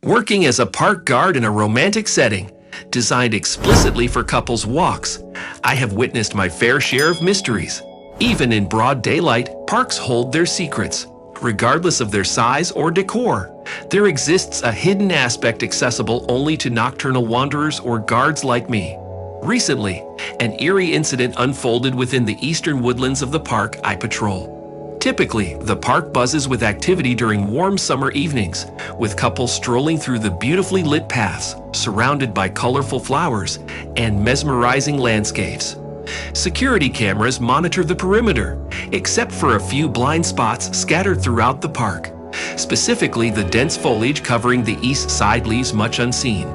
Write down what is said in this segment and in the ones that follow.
Working as a park guard in a romantic setting, designed explicitly for couples' walks, I have witnessed my fair share of mysteries. Even in broad daylight, parks hold their secrets. Regardless of their size or decor, there exists a hidden aspect accessible only to nocturnal wanderers or guards like me. Recently, an eerie incident unfolded within the eastern woodlands of the park I patrol. Typically, the park buzzes with activity during warm summer evenings, with couples strolling through the beautifully lit paths, surrounded by colorful flowers and mesmerizing landscapes. Security cameras monitor the perimeter, except for a few blind spots scattered throughout the park. Specifically, the dense foliage covering the east side leaves much unseen.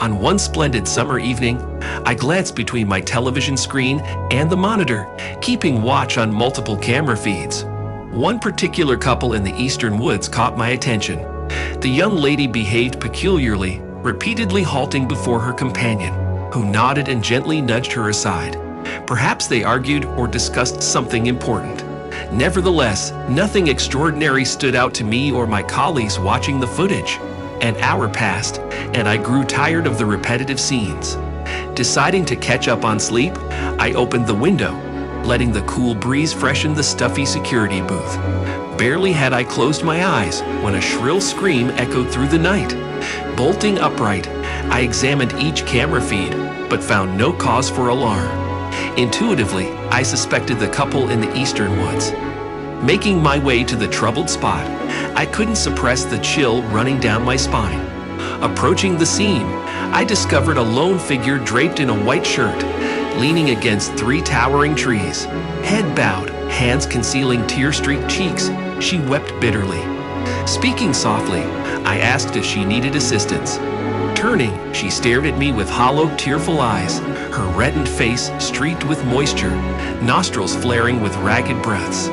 On one splendid summer evening, I glanced between my television screen and the monitor, keeping watch on multiple camera feeds. One particular couple in the eastern woods caught my attention. The young lady behaved peculiarly, repeatedly halting before her companion, who nodded and gently nudged her aside. Perhaps they argued or discussed something important. Nevertheless, nothing extraordinary stood out to me or my colleagues watching the footage. An hour passed, and I grew tired of the repetitive scenes. Deciding to catch up on sleep, I opened the window, letting the cool breeze freshen the stuffy security booth. Barely had I closed my eyes when a shrill scream echoed through the night. Bolting upright, I examined each camera feed, but found no cause for alarm. Intuitively, I suspected the couple in the eastern woods. Making my way to the troubled spot, I couldn't suppress the chill running down my spine. Approaching the scene, I discovered a lone figure draped in a white shirt, leaning against three towering trees. Head bowed, hands concealing tear-streaked cheeks, she wept bitterly. Speaking softly, I asked if she needed assistance. Turning, she stared at me with hollow, tearful eyes, her reddened face streaked with moisture, nostrils flaring with ragged breaths.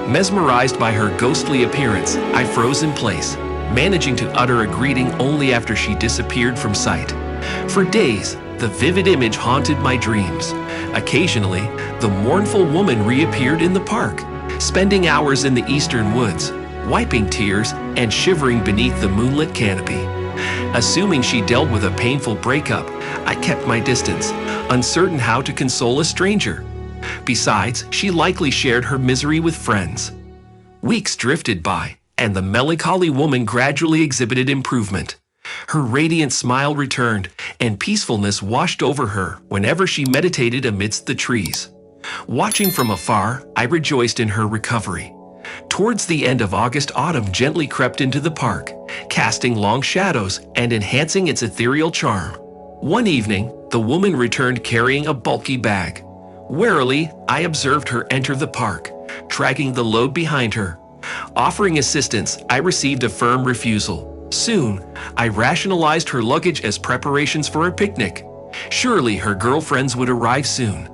Mesmerized by her ghostly appearance, I froze in place, managing to utter a greeting only after she disappeared from sight. For days, the vivid image haunted my dreams. Occasionally, the mournful woman reappeared in the park, spending hours in the eastern woods, wiping tears and shivering beneath the moonlit canopy. Assuming she dealt with a painful breakup, I kept my distance, uncertain how to console a stranger. Besides, she likely shared her misery with friends. Weeks drifted by, and the melancholy woman gradually exhibited improvement. Her radiant smile returned, and peacefulness washed over her whenever she meditated amidst the trees. Watching from afar, I rejoiced in her recovery. Towards the end of August, autumn gently crept into the park, casting long shadows and enhancing its ethereal charm. One evening, the woman returned carrying a bulky bag. Warily, I observed her enter the park, dragging the load behind her. Offering assistance, I received a firm refusal. Soon, I rationalized her luggage as preparations for a picnic. Surely her girlfriends would arrive soon.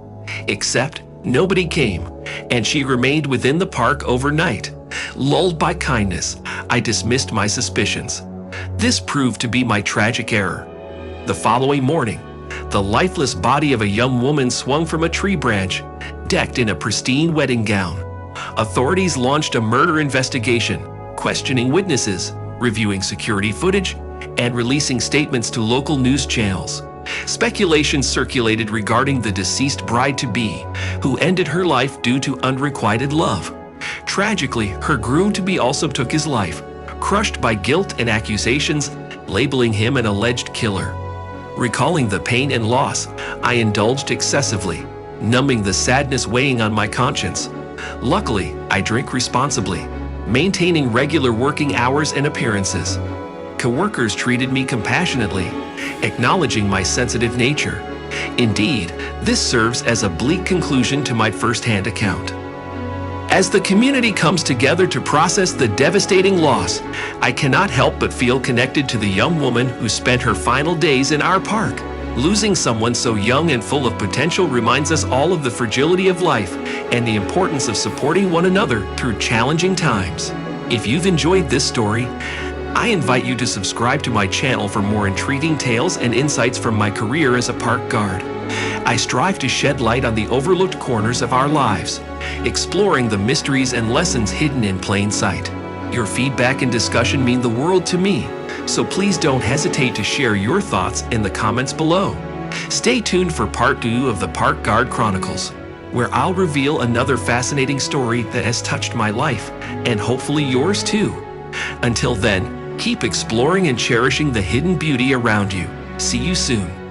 Except nobody came, and she remained within the park overnight. Lulled by kindness, I dismissed my suspicions. This proved to be my tragic error. The following morning, the lifeless body of a young woman swung from a tree branch, decked in a pristine wedding gown. Authorities launched a murder investigation, questioning witnesses, reviewing security footage, and releasing statements to local news channels. Speculation circulated regarding the deceased bride-to-be, who ended her life due to unrequited love. Tragically, her groom-to-be also took his life, crushed by guilt and accusations, labeling him an alleged killer. Recalling the pain and loss, I indulged excessively, numbing the sadness weighing on my conscience. Luckily, I drink responsibly, maintaining regular working hours and appearances. Coworkers treated me compassionately, acknowledging my sensitive nature. Indeed, this serves as a bleak conclusion to my first-hand account. As the community comes together to process the devastating loss, I cannot help but feel connected to the young woman who spent her final days in our park. Losing someone so young and full of potential reminds us all of the fragility of life and the importance of supporting one another through challenging times. If you've enjoyed this story, I invite you to subscribe to my channel for more intriguing tales and insights from my career as a park guard. I strive to shed light on the overlooked corners of our lives, exploring the mysteries and lessons hidden in plain sight. Your feedback and discussion mean the world to me, So please don't hesitate to share your thoughts in the comments below. Stay tuned for part 2 of the Park Guard Chronicles, where I'll reveal another fascinating story that has touched my life, and hopefully yours too. Until then, keep exploring and cherishing the hidden beauty around you. See you soon.